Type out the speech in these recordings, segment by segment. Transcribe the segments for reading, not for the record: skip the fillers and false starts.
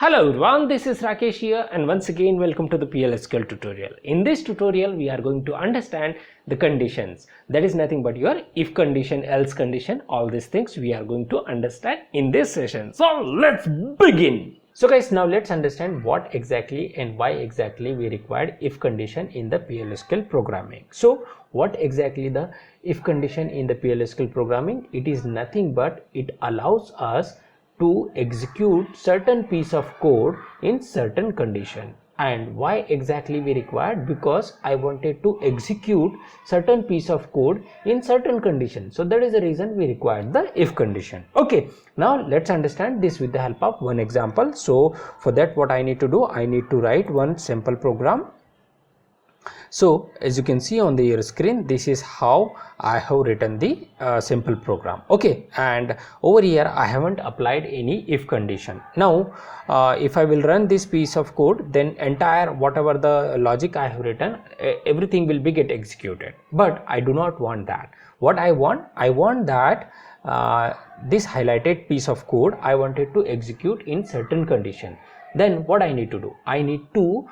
Hello everyone, this is Rakesh here and once again welcome to the PLSQL tutorial. In this tutorial we are going to understand the conditions. That is nothing but your if condition, else condition, all these things we are going to understand in this session. So let's begin. So guys, now let's understand what exactly and why exactly we required if condition in the PLSQL programming. So what exactly the if condition in the PLSQL programming? It is nothing but it allows us to execute certain piece of code in certain condition. And why exactly we required? Because I wanted to execute certain piece of code in certain condition. So that is the reason we required the if condition. Okay, now let's understand this with the help of one example. So for that, what I need to do, I need to write one simple program. So as you can see on the your screen, this is how I have written the simple program. Okay, and over here I haven't applied any if condition. Now if I will run this piece of code, then entire whatever the logic I have written, everything will be get executed. But I do not want that. What I want that this highlighted piece of code I wanted to execute in certain condition. Then what I need to do, I need to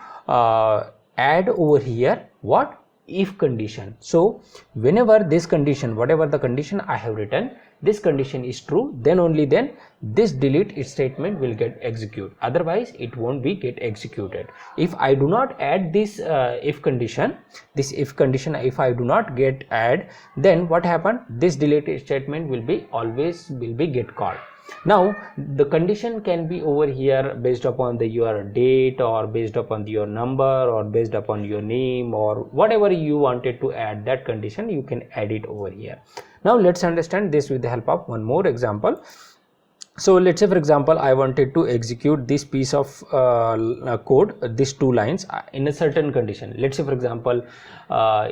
add over here what if condition. So whenever this condition, whatever the condition I have written, this condition is true, then only then this delete statement will get executed, otherwise it won't be get executed. If I do not add this if condition, if I do not get add, then what happened, this delete statement will be always get called. Now the condition can be over here based upon your date, or based upon your number, or based upon your name, or whatever you wanted to add that condition, you can add it over here. Now let's understand this with the help of one more example. So let's say for example I wanted to execute this piece of code, these two lines in a certain condition. Let's say for example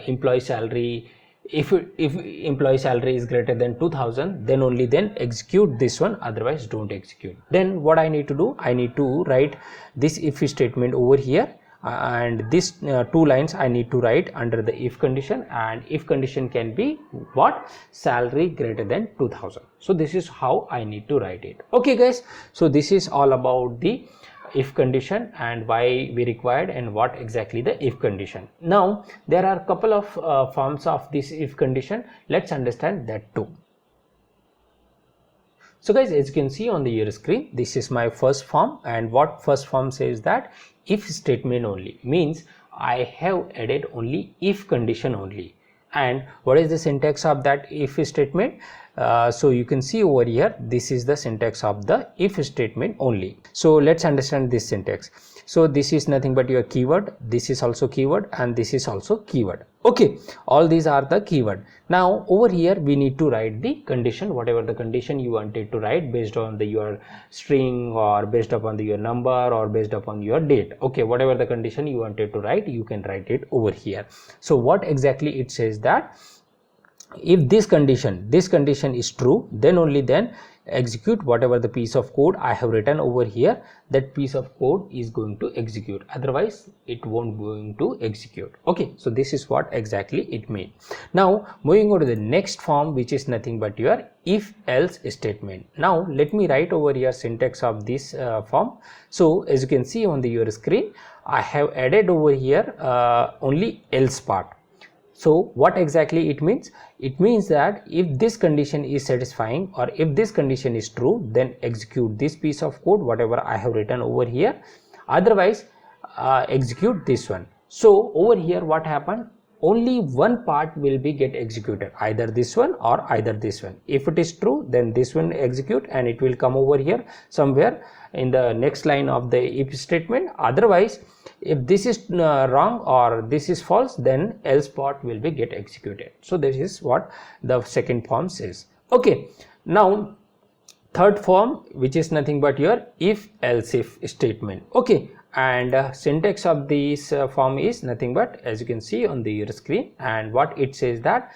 employee salary, if employee salary is greater than 2000, then only then execute this one, otherwise don't execute. Then what I need to do, I need to write this if statement over here, and this two lines I need to write under the if condition, and if condition can be what, salary greater than 2000. So this is how I need to write it. Okay guys, so this is all about the if condition and why we required and what exactly the if condition. Now there are a couple of forms of this if condition. Let's understand that too. So guys, as you can see on the your screen, this is my first form, and what first form says that if statement only, means I have added only if condition only. And what is the syntax of that if statement? So you can see over here, this is the syntax of the if statement only. So let's understand this syntax. So this is nothing but your keyword, this is also keyword, and this is also keyword. Okay, all these are the keyword. Now over here we need to write the condition, whatever the condition you wanted to write based on your string, or based upon your number, or based upon your date. Okay, whatever the condition you wanted to write, you can write it over here. So what exactly it says that if this condition is true, then only then execute whatever the piece of code I have written over here, that piece of code is going to execute, otherwise it won't going to execute. Okay, so this is what exactly it means. Now moving on to the next form, which is nothing but your if else statement. Now let me write over here syntax of this form. So as you can see on the your screen, I have added over here only else part. So what exactly it means? It means that if this condition is satisfying, or if this condition is true, then execute this piece of code, whatever I have written over here, otherwise execute this one. So over here what happened, only one part will be get executed, either this one or either this one. If it is true, then this one execute, and it will come over here somewhere in the next line of the if statement. Otherwise, if this is wrong or this is false, then else part will be get executed. So this is what the second form says. Okay, now third form, which is nothing but your if else if statement. Okay, and syntax of this form is nothing but, as you can see on the your screen, and what it says that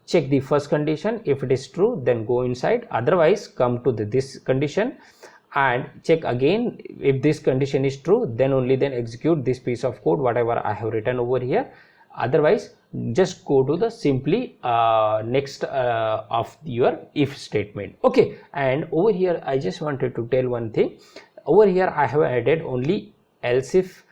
check the first condition, if it is true then go inside, otherwise come to this condition and check again, if this condition is true, then only then execute this piece of code, whatever I have written over here, otherwise just go to the simply next of your if statement. Okay, and over here I just wanted to tell one thing. over here I have added only else if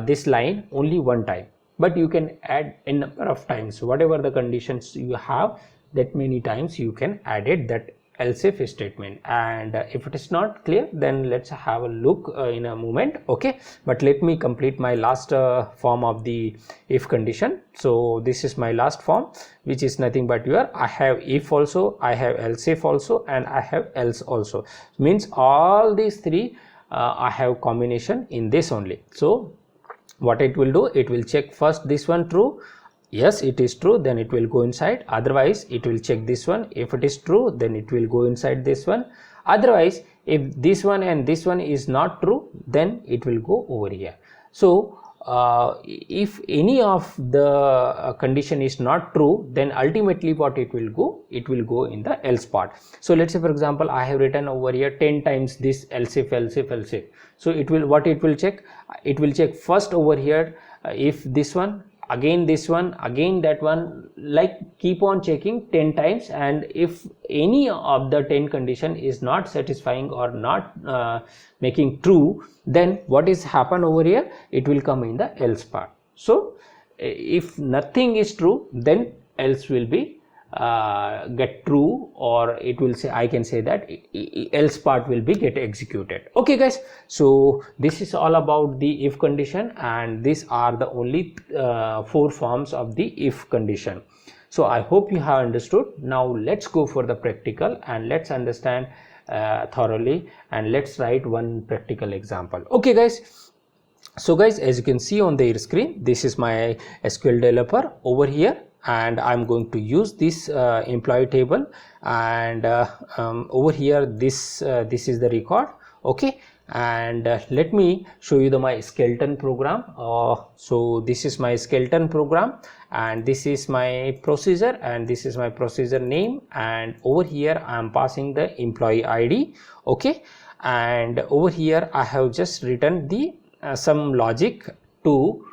this line only one time, but you can add a number of times. Whatever the conditions you have, that many times you can add it, that else if statement. And if it is not clear, then let's have a look in a moment. Okay, but let me complete my last form of the if condition. So this is my last form, which is nothing but your I have if also, I have else if also, and I have else also. Means all these three I have combination in this only. So what it will do, it will check first this one true. Yes, it is true, then it will go inside. Otherwise it will check this one. If it is true, then it will go inside this one. Otherwise, if this one and this one is not true, then it will go over here. So if any of the condition is not true, then ultimately what it will go in the else part. So let's say for example I have written over here 10 times this else if, else if, else if. So it will, what it will check, it will check first over here if this one, again this one, again that one, like keep on checking 10 times. And if any of the 10 condition is not satisfying or not making true, then what is happen over here, it will come in the else part. So if nothing is true, then else will be get true, or it will say, I can say that else part will be get executed. Okay guys, so this is all about the if condition, and these are the only 4 forms of the if condition. So I hope you have understood. Now let's go for the practical and let's understand thoroughly, and let's write one practical example. Okay guys, so guys, as you can see on the screen, this is my SQL developer over here, and I'm going to use this employee table, and over here this is the record. Okay, and let me show you my skeleton program. So this is my skeleton program, and this is my procedure, and this is my procedure name, and over here I am passing the employee ID. Okay, and over here I have just written the some logic to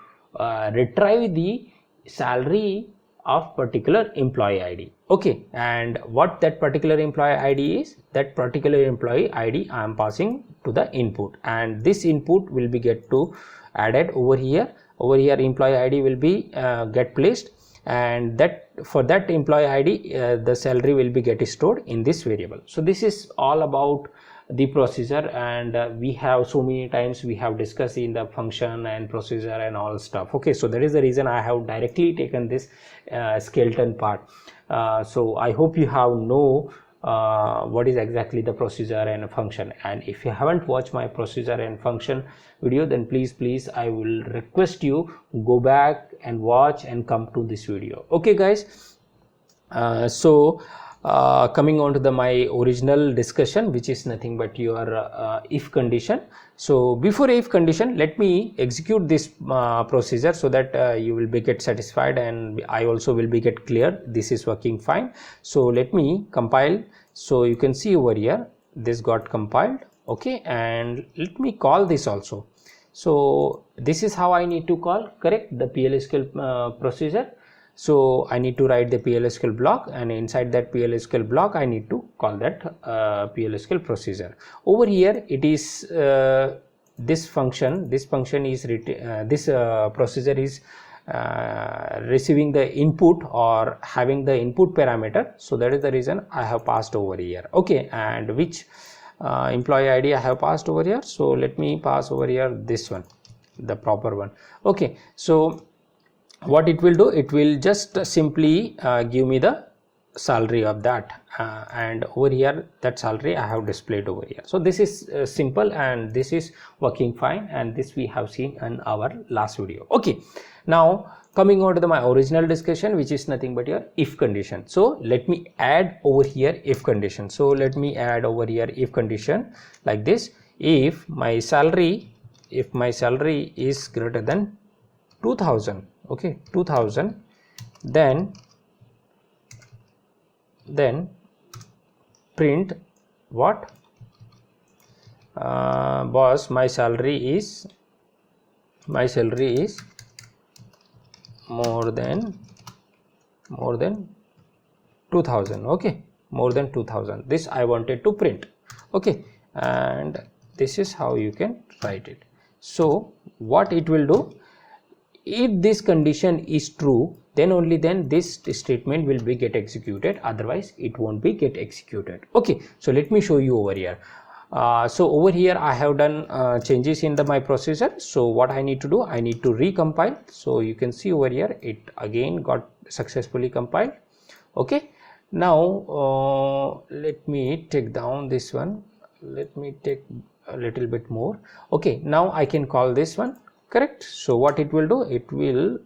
retrieve the salary of particular employee ID. Okay, and what that particular employee ID is, that particular employee ID I am passing to the input, and this input will be get to added over here. Over here employee ID will be get placed, and that for that employee ID the salary will be get stored in this variable. So this is all about the procedure, and we have so many times we have discussed in the function and procedure and all stuff. Okay, so that is the reason I have directly taken this skeleton part. So I hope you have know what is exactly the procedure and function, and if you haven't watched my procedure and function video, then please I will request you go back and watch and come to this video. Okay guys, coming on to my original discussion, which is nothing but your if condition. So before if condition, let me execute this procedure so that you will be get satisfied, and I also will be get clear this is working fine. So let me compile. So you can see over here this got compiled. Okay, and let me call this also. So this is how I need to call, correct, the PLSQL procedure. So I need to write the PLSQL block, and inside that PLSQL block I need to call that PLSQL procedure. Over here it is this function is procedure is receiving the input or having the input parameter. So that is the reason I have passed over here. Okay, and which employee ID I have passed over here. So let me pass over here this one, the proper one. Okay, so what it will do, it will just simply give me the salary of that, and over here that salary I have displayed over here. So this is simple, and this is working fine, and this we have seen in our last video. Okay, now coming on to my original discussion, which is nothing but your if condition. So let me add over here if condition. So let me add over here if condition like this: if my salary is greater than 2000, okay, 2000, then print what, boss, my salary is more than 2000. Okay, more than 2000, this I wanted to print. Okay, and this is how you can write it. So what it will do, if this condition is true, then only then this statement will be get executed, otherwise it won't be get executed. Okay, so let me show you over here. So over here I have done changes in my procedure. So what I need to do, I need to recompile. So you can see over here it again got successfully compiled. Okay, now let me take down this one, let me take a little bit more. Okay, now I can call this one, correct? So what it will do, it will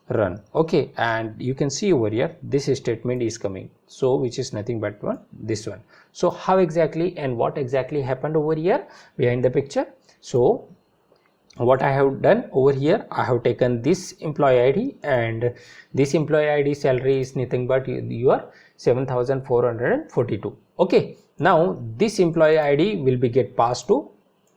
run. Okay, and you can see over here this statement is coming, so which is nothing but this one. So how exactly and what exactly happened over here behind the picture? So what I have done over here, I have taken this employee ID, and this employee ID salary is nothing but your 7,442. okay, now this employee ID will be get passed to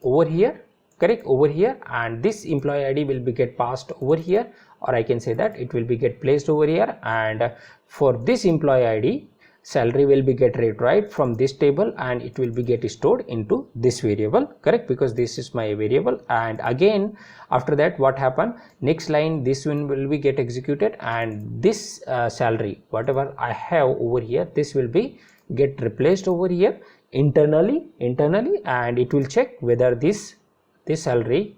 over here, correct, over here, and this employee ID will be get passed over here, or I can say that it will be get placed over here, and for this employee ID salary will be get retrieved from this table, and it will be get stored into this variable, correct, because this is my variable. And again after that what happened, next line this one will be get executed, and this salary whatever I have over here, this will be get replaced over here internally, and it will check whether this salary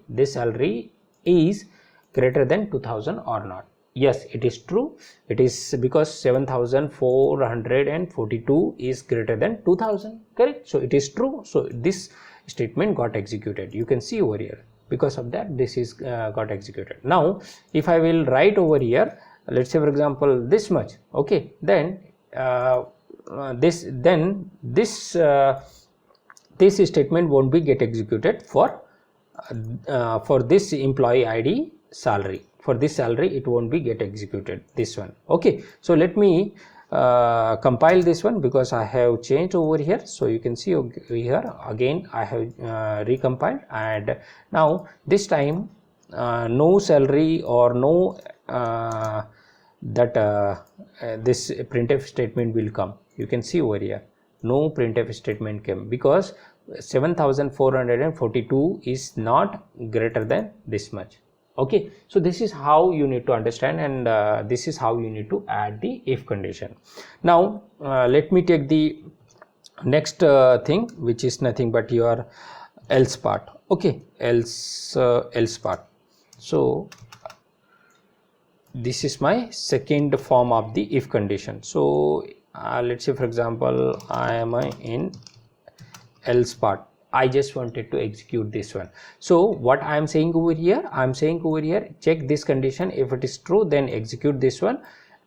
is greater than 2000 or not. Yes, it is true, it is, because 7,442 is greater than 2000, correct, so it is true. So this statement got executed, you can see over here, because of that this is got executed. Now if I will write over here, let's say for example this much, okay, then this statement won't be get executed for this employee ID salary. For this salary it won't be get executed, this one. Okay, so let me compile this one, because I have changed over here. So you can see over here again I have recompiled, and now this time no salary or no this printf statement will come. You can see over here no printf statement came, because 7,442 is not greater than this much. Okay, so this is how you need to understand, and this is how you need to add the if condition. Now let me take the next thing, which is nothing but your else part. Okay, else part. So this is my second form of the if condition. So let's say for example I am in else part, I just wanted to execute this one. So what I am saying over here, I am saying over here, check this condition, if it is true then execute this one,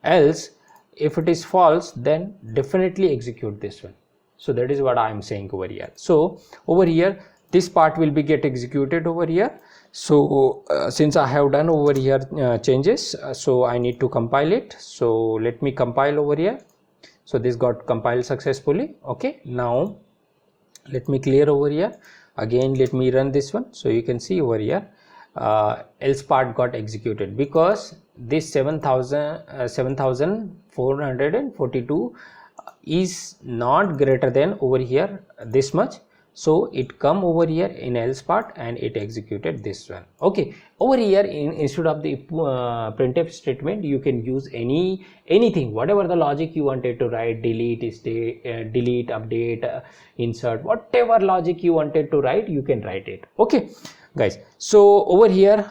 else if it is false then definitely execute this one. So that is what I am saying over here. So over here this part will be get executed over here. So since I have done over here changes, so I need to compile it. So let me compile over here. So this got compiled successfully. Okay, now let me clear over here again, let me run this one. So you can see over here else part got executed, because this 7,442 is not greater than over here this much, so it come over here in else part and it executed this one. Okay, over here instead of the printf statement you can use anything, whatever the logic you wanted to write, delete, delete, update, insert, whatever logic you wanted to write, you can write it. Okay guys, so over here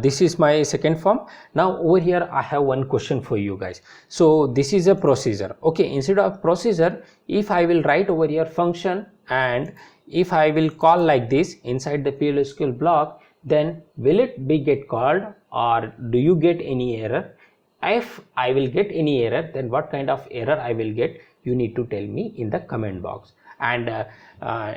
this is my second form. Now over here I have one question for you guys. So this is a procedure. Okay, instead of procedure, if I will write over here function, and if I will call like this inside the PLSQL block, then will it be get called, or do you get any error? If I will get any error, then what kind of error I will get, you need to tell me in the comment box. And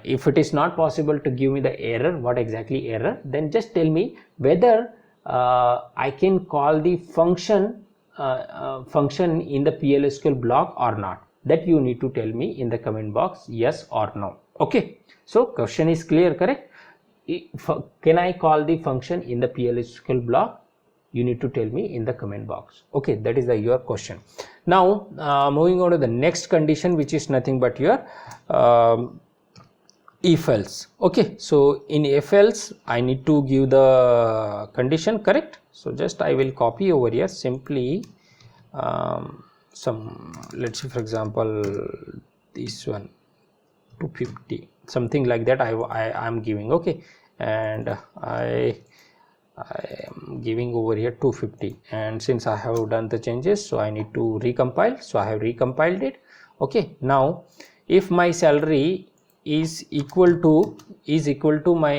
if it is not possible to give me the error, what exactly error, then just tell me whether I can call the function in the PLSQL block or not. That you need to tell me in the comment box, yes or no. Okay, so question is clear, correct? Can I call the function in the PLSQL block? You need to tell me in the comment box. Okay, that is your question. Now moving on to the next condition, which is nothing but your if else. Okay, so in if else I need to give the condition, correct? So just I will copy over here simply some, let's say for example this one 250, something like that I am giving. Okay, and I am giving over here 250, and since I have done the changes, so I need to recompile. So I have recompiled it. Okay, now if my salary is equal to my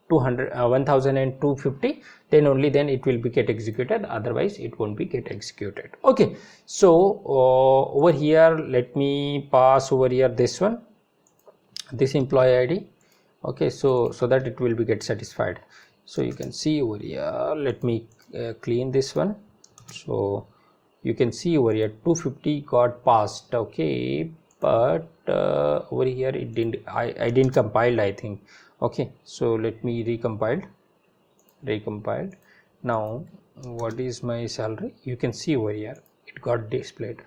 1250, then only then it will be get executed, otherwise it won't be get executed. Okay, so over here let me pass over here this one, this employee ID. Okay, so that it will be get satisfied. So you can see over here, let me clean this one. So you can see over here 250 got passed. Okay, but over here it didn't, I didn't compile, I think. Okay, so let me recompiled. Now what is my salary? You can see over here it got displayed.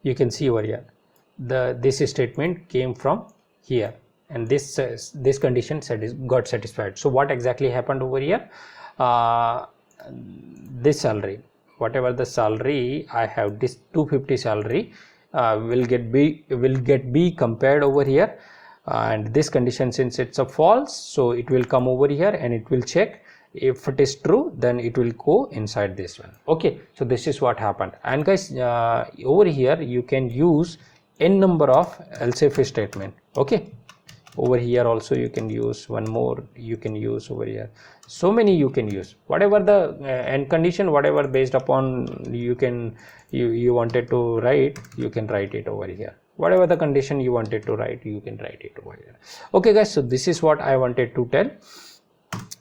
You can see over here this statement came from here, and this condition got satisfied. So what exactly happened over here? This salary, whatever the salary I have, this 250 salary will get be compared over here, and this condition, since it's a false, so it will come over here and it will check. If it is true, then it will go inside this one. Okay, so this is what happened. And guys, over here you can use n number of else if statement. Okay, over here also you can use one more, you can use over here, so many you can use, whatever the end condition, whatever based upon you wanted to write, you can write it over here. Whatever the condition you wanted to write, you can write it over here. Okay guys, so this is what I wanted to tell.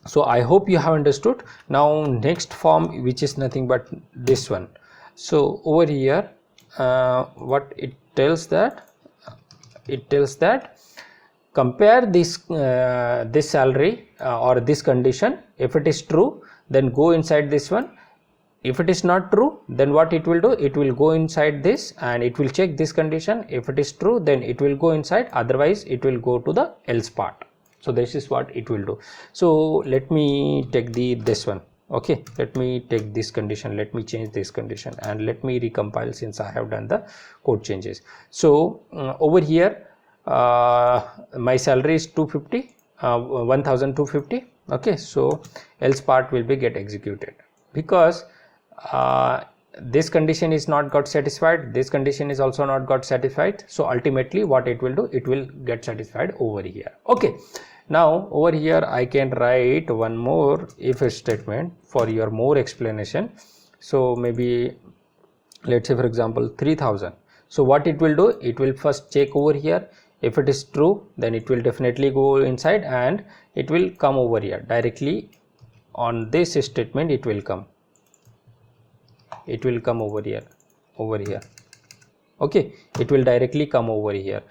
So I hope you have understood. Now next form, which is nothing but this one. So over here what it tells that, compare this this salary or this condition. If it is true, then go inside this one. If it is not true, then what it will do, it will go inside this and it will check this condition. If it is true, then it will go inside, otherwise it will go to the else part. So this is what it will do. So let me take this one. Okay, let me take this condition, let me change this condition, and let me recompile since I have done the code changes. So over here my salary is 250, 1250. Okay, so else part will be get executed, because this condition is not got satisfied, this condition is also not got satisfied. So ultimately what it will do, it will get satisfied over here. Okay, now over here I can write one more if statement for your more explanation. So maybe let's say for example 3000. So what it will do, it will first check over here. If it is true, then it will definitely go inside and it will come over here directly on this statement. It will come over here. Okay, it will directly come over here.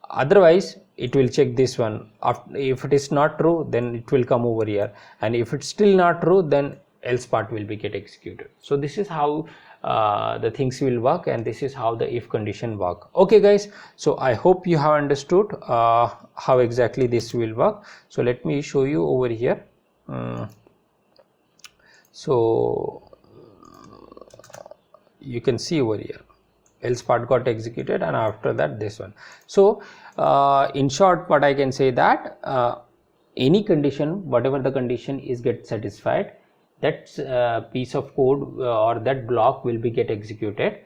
Otherwise it will check this one. If it is not true, then it will come over here, and if it's still not true, then else part will be get executed. So this is how the things will work, and this is how the if condition work. Okay guys, so I hope you have understood how exactly this will work. So let me show you over here. So you can see over here else part got executed, and after that this one. So in short, what I can say that any condition, whatever the condition is get satisfied, that piece of code or that block will be get executed.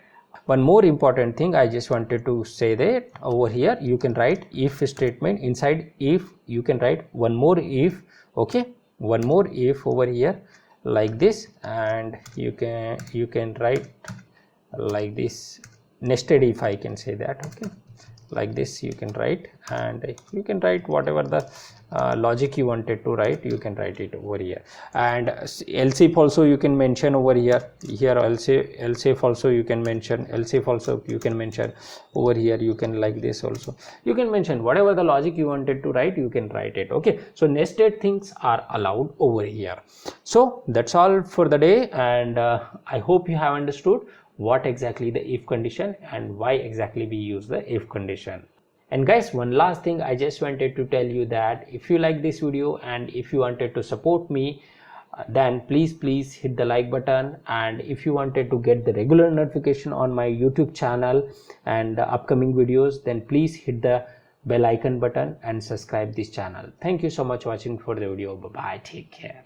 One more important thing I just wanted to say that over here you can write if statement. Inside if you can write one more if. Okay, one more if over here like this, and you can write like this nested if, I can say that. Okay, like this you can write, and you can write whatever the logic you wanted to write, you can write it over here. And else if also you can mention over here. Else if also you can mention, else if also you can mention over here. You can like this also, you can mention whatever the logic you wanted to write, you can write it. Okay, so nested things are allowed over here. So that's all for the day, and I hope you have understood what exactly the if condition and why exactly we use the if condition. And guys, one last thing I just wanted to tell you, that if you like this video and if you wanted to support me, then please hit the like button. And if you wanted to get the regular notification on my YouTube channel and the upcoming videos, then please hit the bell icon button and subscribe this channel. Thank you so much for watching for the video. Bye bye, take care.